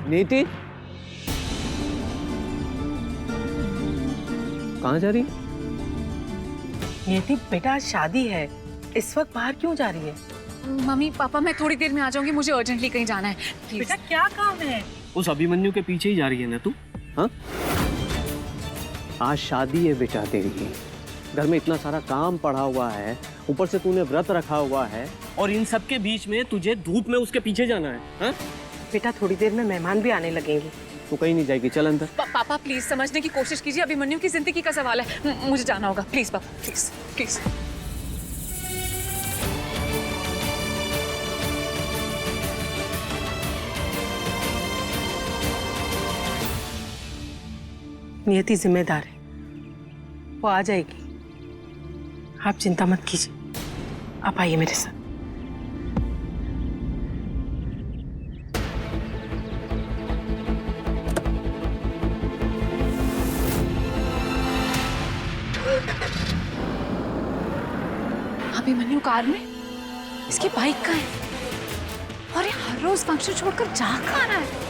नीति कहाँ जा रही है? नीति बेटा आज शादी है, इस वक्त बाहर क्यों जा रही है? मम्मी पापा मैं थोड़ी देर में आ जाऊंगी, मुझे अर्जेंटली कहीं जाना है। बेटा क्या काम है? उस अभिमन्यु के पीछे ही जा रही है ना तू? हाँ, आज शादी है बेटा तेरी, घर में इतना सारा काम पड़ा हुआ है, ऊपर से तूने व्रत रखा हुआ है और इन सब के बीच में तुझे धूप में उसके पीछे जाना है। हाँ? बेटा थोड़ी देर में मेहमान भी आने लगेंगे। तू कहीं नहीं जाएगी, चल अंदर। पापा प्लीज समझने की कोशिश कीजिए, अभिमन्यु की जिंदगी का सवाल है, मुझे जाना होगा। प्लीज पापा, प्लीज प्लीज। नियति जिम्मेदार है, वो आ जाएगी, आप चिंता मत कीजिए। आप आइए मेरे साथ। अभिमन्यु कार में, इसकी बाइक का है और ये हर रोज फंक्शन छोड़कर जा कहाँ रहा है?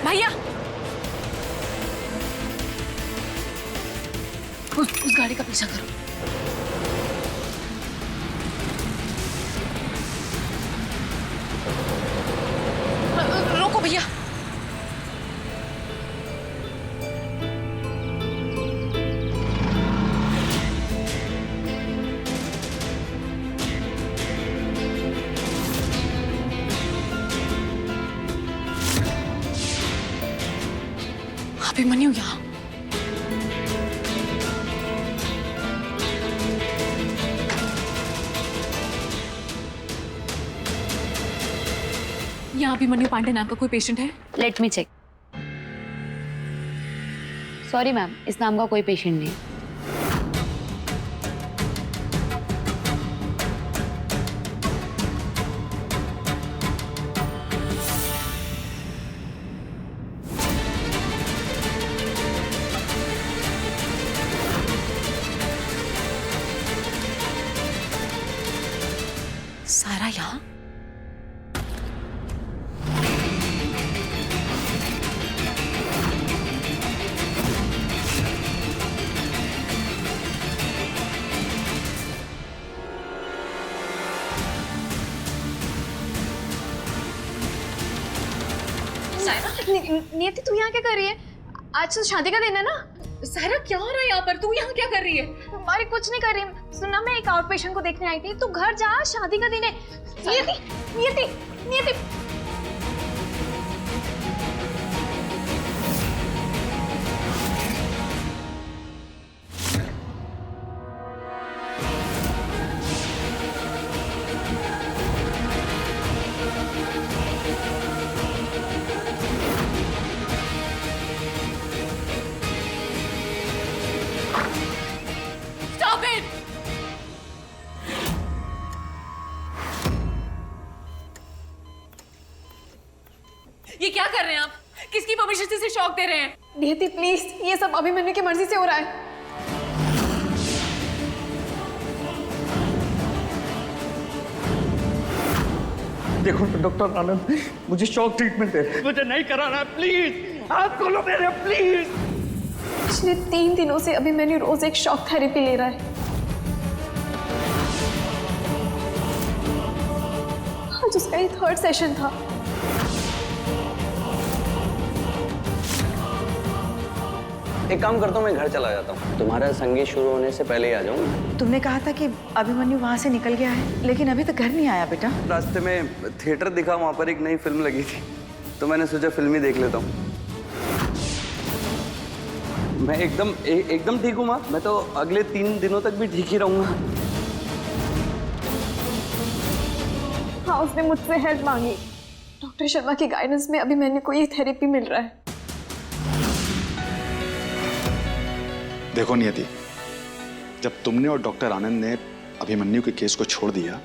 भैया उस गाड़ी का पीछा करो। रोको भैया। अभिमन्यु यहाँ? यहाँ अभिमन्यु पांडे नाम का कोई पेशेंट है? Let me check. Sorry ma'am, इस नाम का कोई पेशेंट नहीं। सारा यहाँ? नियति तू यहाँ क्या कर रही है? आज तो शादी का दिन है ना। सारा क्या हो रहा है यहाँ पर? तू यहाँ क्या कर रही है? अरे कुछ नहीं कर रही, सुनना मैं एक आउट पेशेंट को देखने आई थी। तू घर जा, शादी का दिन है। नियति नियति नियति Stop it! ये क्या कर रहे हैं आप? किसकी परमिशन से इसे शॉक दे रहे हैं? नियति प्लीज, ये सब अभिमन्यु की मर्जी से हो रहा है। देखो डॉक्टर आनंद, मुझे शॉक ट्रीटमेंट है, मुझे नहीं कराना, प्लीज हाथ खोलो मेरे, प्लीज। पिछले 3 दिनों से अभिमन्यु रोज एक शॉक थेरेपी ले रहा है। आज उसका ये 3rd सेशन था। एक काम करता हूँ, मैं घर चला जाता हूँ, तुम्हारा संगीत शुरू होने से पहले ही आ जाऊंगा। तुमने कहा था कि अभिमन्यु वहां से निकल गया है, लेकिन अभी तक घर नहीं आया बेटा। रास्ते में थिएटर दिखा, वहां पर एक नई फिल्म लगी थी, तो मैंने सोचा फिल्म ही देख लेता हूँ। मैं एकदम ठीक हूँ माँ, मैं तो अगले 3 दिनों तक भी ठीक ही रहूंगा। हाँ, उसने मुझसे हेल्प मांगी। डॉक्टर शर्मा की गाइडेंस में अभिमन्यु को ये थेरेपी मिल रहा है। देखो नियति, जब तुमने और डॉक्टर आनंद ने अभिमन्यु के केस को छोड़ दिया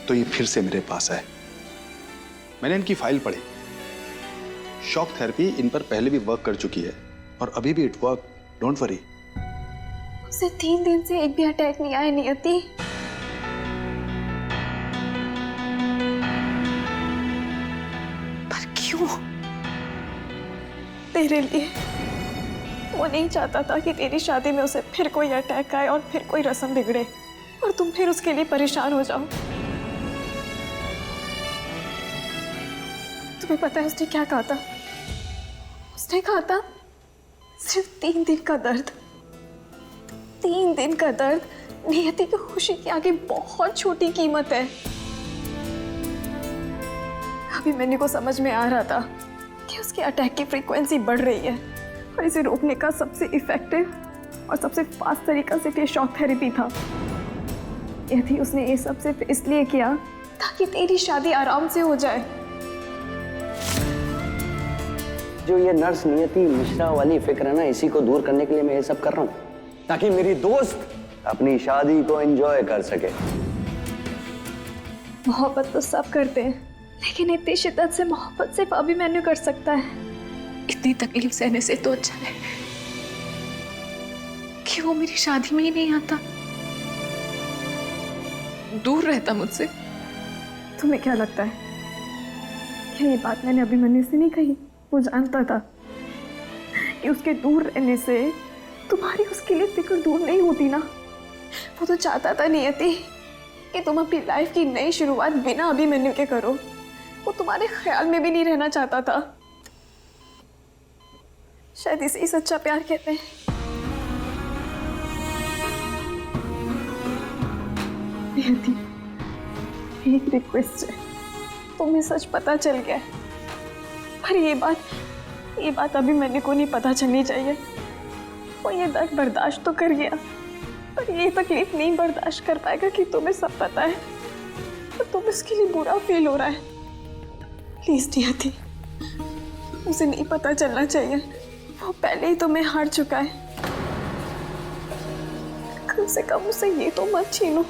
तो ये फिर से मेरे पास है। मैंने इनकी फाइल पढ़ी, शॉक थेरेपी इन पर पहले भी वर्क कर चुकी है और अभी भी इट वर्क, डोंट वरी। उसे 3 दिन से एक भी अटैक नहीं आया नियति। क्यों? तेरे लिए। वो नहीं चाहता था कि तेरी शादी में उसे फिर कोई अटैक आए और फिर कोई रस्म बिगड़े और तुम फिर उसके लिए परेशान हो जाओ। तुम्हें पता है उसने क्या कहा था? उसने कहा था सिर्फ 3 दिन का दर्द। 3 दिन का दर्द नियति की खुशी के आगे बहुत छोटी कीमत है। अभी मैंने को समझ में आ रहा था कि उसके अटैक की फ्रीक्वेंसी बढ़ रही है और इसे रोकने का सबसे इफेक्टिव और सबसे फास्ट तरीका सिर्फ ये शॉक थेरेपी था। यदि उसने ये सब सिर्फ इसलिए किया ताकि तेरी शादी आराम से हो जाए। जो ये नर्स नियति मिश्रा वाली फिक्र है ना, इसी को दूर करने के लिए मैं ये सब कर रहा हूँ, ताकि मेरी दोस्त अपनी शादी को एंजॉय कर सके। मोहब्बत तो सब करते हैं, लेकिन इतनी शिद्दत से मोहब्बत सिर्फ अभिमन्यु कर सकता है। इतनी तकलीफ सहने से तो अच्छा है कि वो मेरी शादी में ही नहीं आता, दूर रहता मुझसे। तुम्हें क्या लगता है क्या ये बात मैंने अभिमन्यु से नहीं कही? वो जानता था कि उसके दूर रहने से तुम्हारी उसके लिए फिक्र दूर नहीं होती ना। वो तो चाहता था नियति कि तुम अपनी लाइफ की नई शुरुआत बिना अभिमन्यु के करो। वो तुम्हारे ख्याल में भी नहीं रहना चाहता था। शायद इसे ही सच्चा प्यार कहते हैं। नियति, एक रिक्वेस्ट है, तुम्हें सच पता चल गया है, पर ये बात अभिमन्यु को नहीं पता चलनी चाहिए। वो ये दर्द बर्दाश्त तो कर गया, पर ये तकलीफ नहीं बर्दाश्त कर पाएगा कि तुम्हें सब पता है और तुम्हें इसके लिए बुरा फील हो रहा है। प्लीज नियति, उसे नहीं पता चलना चाहिए। वो पहले ही तुम्हें हार चुका है। कम से कम उसे ये तो मत छीनो।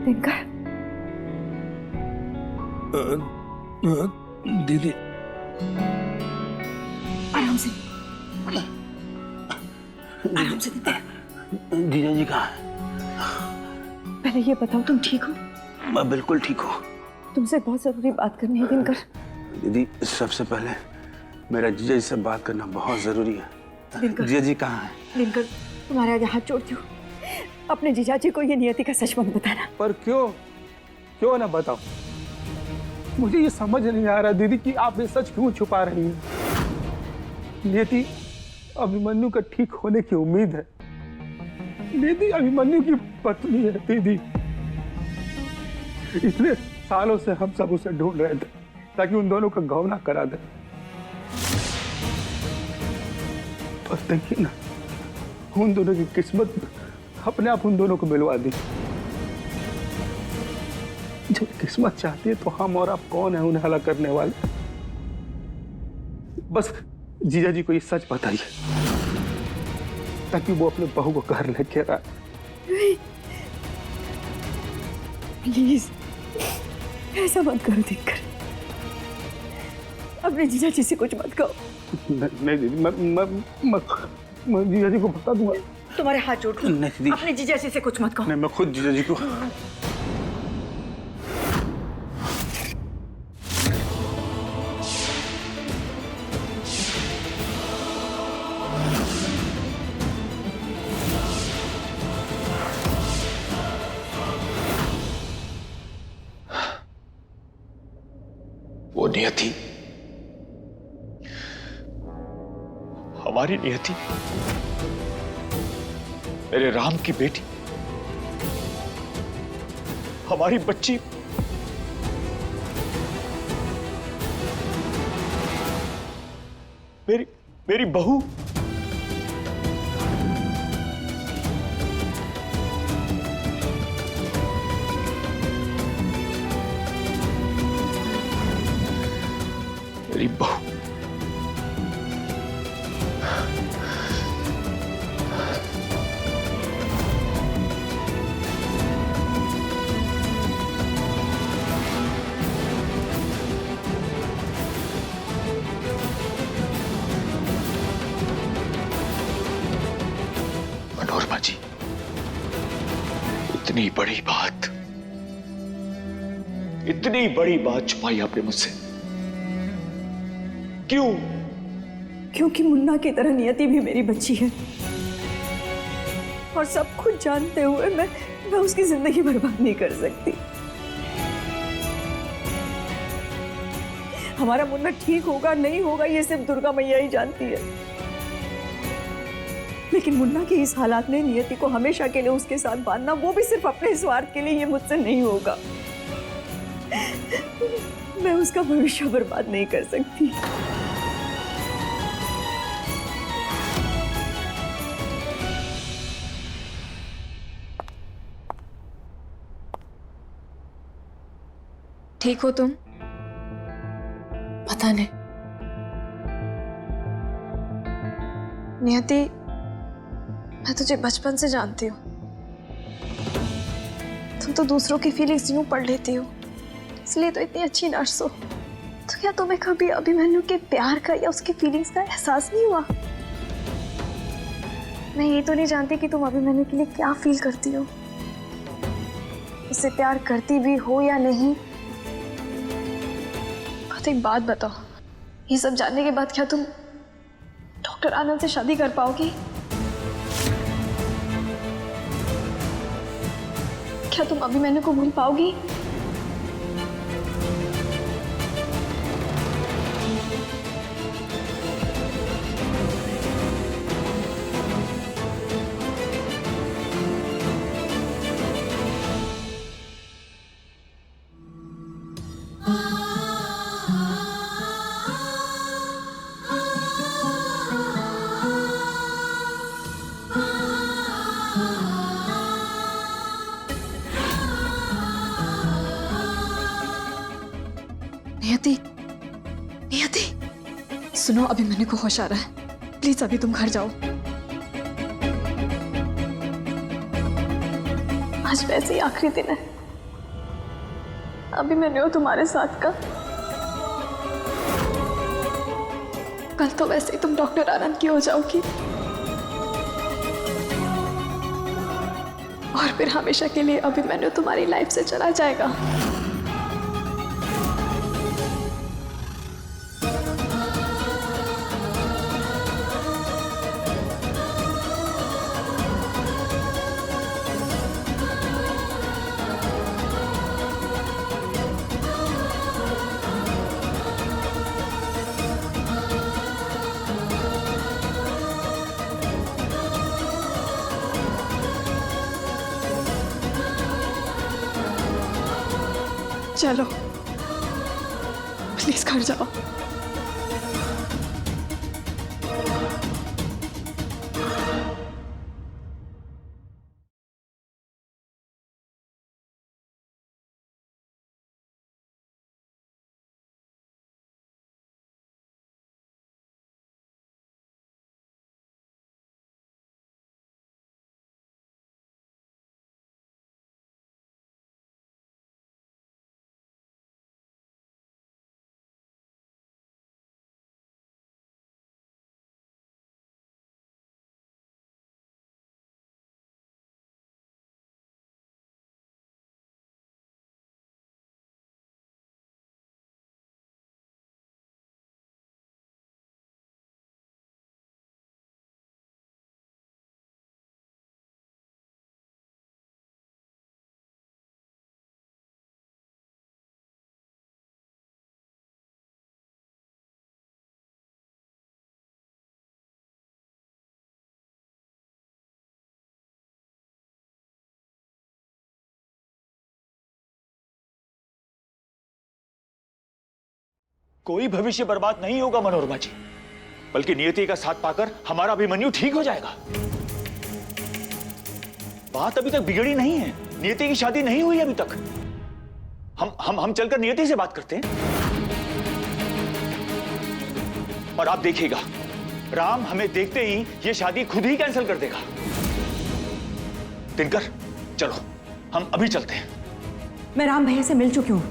दिनकर, दीदी आराम से आराम से दीदी। जीजा जी कहाँ है? पहले ये बताओ तुम ठीक हो? मैं बिल्कुल ठीक हूँ। तुमसे बहुत जरूरी बात करनी है दिनकर। दीदी सबसे पहले मेरा जीजा जी से बात करना बहुत जरूरी है। दिनकर, जीजा जी कहाँ है? दिनकर तुम्हारे आगे हाथ जोड़ती हूँ, अपने जीजाजी को ये नियति का सच मत बताना। पर क्यों? क्यों ना बताओ? मुझे ये समझ नहीं आ रहा दीदी कि आप ये सच क्यों छुपा रही हैं। नियति अभिमन्यु का ठीक होने की उम्मीद है। नियति अभिमन्यु की पत्नी है दीदी। इतने सालों से हम सब उसे ढूंढ रहे थे ताकि उन दोनों का गौना करा दे। पर देखिए ना, उन दोनों की किस्मत अपने आप उन दोनों को मिलवा दी। जब किस्मत चाहती है तो हम और आप कौन है उन्हें हला करने वाले? बस जीजा जी को ये सच बताइए ताकि वो अपने बहू को घर लेके आए। प्लीज ऐसा मत करो दिनकर, अपने जीजाजी से कुछ मत कहो। नहीं दीदी, मैं जीजा जी को बता दूंगा। तुम्हारे हाथ जोड़ दूं। नहीं दीदी, अपने जीजाजी से कुछ मत कहो। नहीं मैं खुद जीजा जी को। वो नियति, हमारी नियति, मेरे राम की बेटी, हमारी बच्ची, मेरी बहू। मेरी बहू। मनोरमा जी, इतनी बड़ी बात छुपाई आपने मुझसे, क्यों? क्योंकि मुन्ना की तरह नियति भी मेरी बच्ची है और सब कुछ जानते हुए मैं उसकी जिंदगी बर्बाद नहीं कर सकती। हमारा मुन्ना ठीक होगा नहीं होगा ये सिर्फ दुर्गा मैया ही जानती है, लेकिन मुन्ना के इस हालात में नियति को हमेशा के लिए उसके साथ बांधना, वो भी सिर्फ अपने स्वार्थ के लिए, ये मुझसे नहीं होगा। मैं उसका भविष्य बर्बाद नहीं कर सकती। ठीक हो तुम? पता नहीं। नियति, मैं तुझे बचपन से जानती हूँ। तुम तो दूसरों की फीलिंग्स यूं पढ़ लेती हो, इसलिए तो इतनी अच्छी नर्स हो। तो क्या तुम्हें कभी अभिमन्यु के प्यार का या उसकी फीलिंग्स का एहसास नहीं हुआ? मैं ये तो नहीं जानती कि तुम अभिमन्यु के लिए क्या फील करती हो, उससे प्यार करती भी हो या नहीं। तो एक बात बताओ, ये सब जानने के बाद क्या तुम डॉक्टर आनंद से शादी कर पाओगी? क्या तुम अभिमन्यु को भूल पाओगी? नियति, नियति, सुनो, अभिमन्यु को होश आ रहा है। प्लीज अभी तुम घर जाओ। आज वैसे ही आखिरी दिन है, अभिमन्यु तुम्हारे साथ का। कल तो वैसे ही तुम डॉक्टर आनंद की हो जाओगी और फिर हमेशा के लिए अभिमन्यु तुम्हारी लाइफ से चला जाएगा। चलो प्लीज घर जाओ। कोई भविष्य बर्बाद नहीं होगा मनोरमा जी, बल्कि नियति का साथ पाकर हमारा अभिमन्यु ठीक हो जाएगा। बात अभी तक बिगड़ी नहीं है, नियति की शादी नहीं हुई अभी तक। हम चलकर नियति से बात करते हैं और आप देखिएगा राम हमें देखते ही ये शादी खुद ही कैंसिल कर देगा। दिनकर चलो हम अभी चलते हैं। मैं राम भैया से मिल चुकी हूं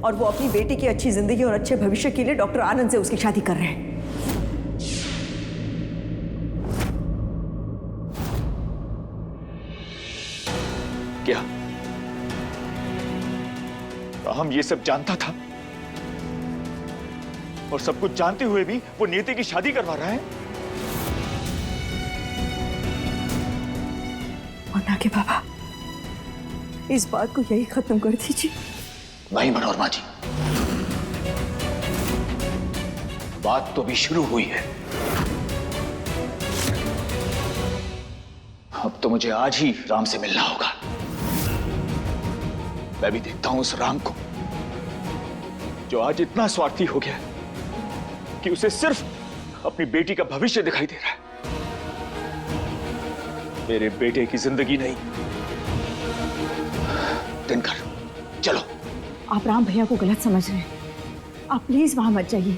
और वो अपनी बेटी की अच्छी जिंदगी और अच्छे भविष्य के लिए डॉक्टर आनंद से उसकी शादी कर रहे हैं। क्या राम ये सब जानता था और सब कुछ जानते हुए भी वो नियति की शादी करवा रहा है? मुन्ना के बाबा, इस बात को यही खत्म कर दीजिए। नहीं मनोरमा जी, बात तो अभी शुरू हुई है। अब तो मुझे आज ही राम से मिलना होगा। मैं भी देखता हूं उस राम को जो आज इतना स्वार्थी हो गया कि उसे सिर्फ अपनी बेटी का भविष्य दिखाई दे रहा है, मेरे बेटे की जिंदगी नहीं। दिनकर चलो। आप राम भैया को गलत समझ रहे हैं, आप प्लीज वहां मत जाइए।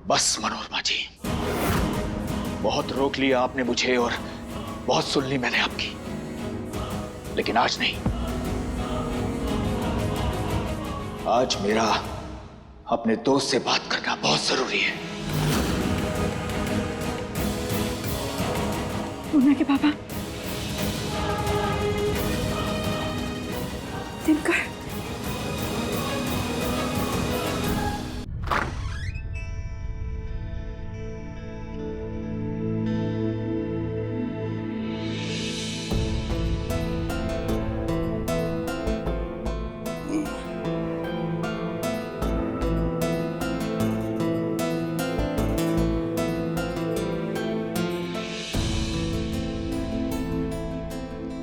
बस मनोरमा जी, बहुत रोक लिया आपने मुझे और बहुत सुन ली मैंने आपकी, लेकिन आज नहीं। आज मेरा अपने दोस्त से बात करना बहुत जरूरी है। मुन्ना के पापा, दिनकर,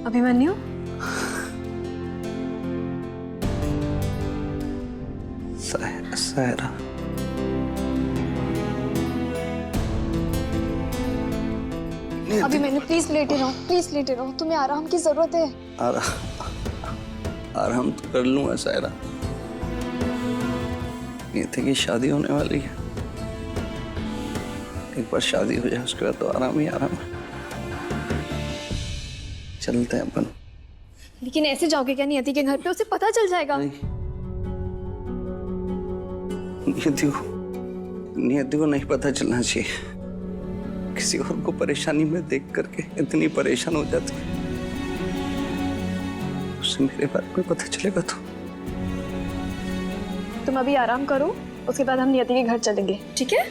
अभिमन्यु, सायरा, अभिमन्यु प्लीज लेटे रहो, प्लीज लेटे रहो, तुम्हें आराम की जरूरत है। आराम तो कर लूंगा सायरा, नियति की शादी होने वाली है। एक बार शादी हो जाए उसके बाद तो आराम ही आराम है। चलते हैं अपन। लेकिन ऐसे जाओगे क्या नियति के घर पे? उसे पता चल जाएगा। नियति को नहीं पता चलना चाहिए। किसी और को परेशानी में देख करके इतनी परेशान हो जाती है, उसे मेरे बारे में पता चलेगा तो। तुम अभी आराम करो, उसके बाद हम नियति के घर चलेंगे, ठीक है?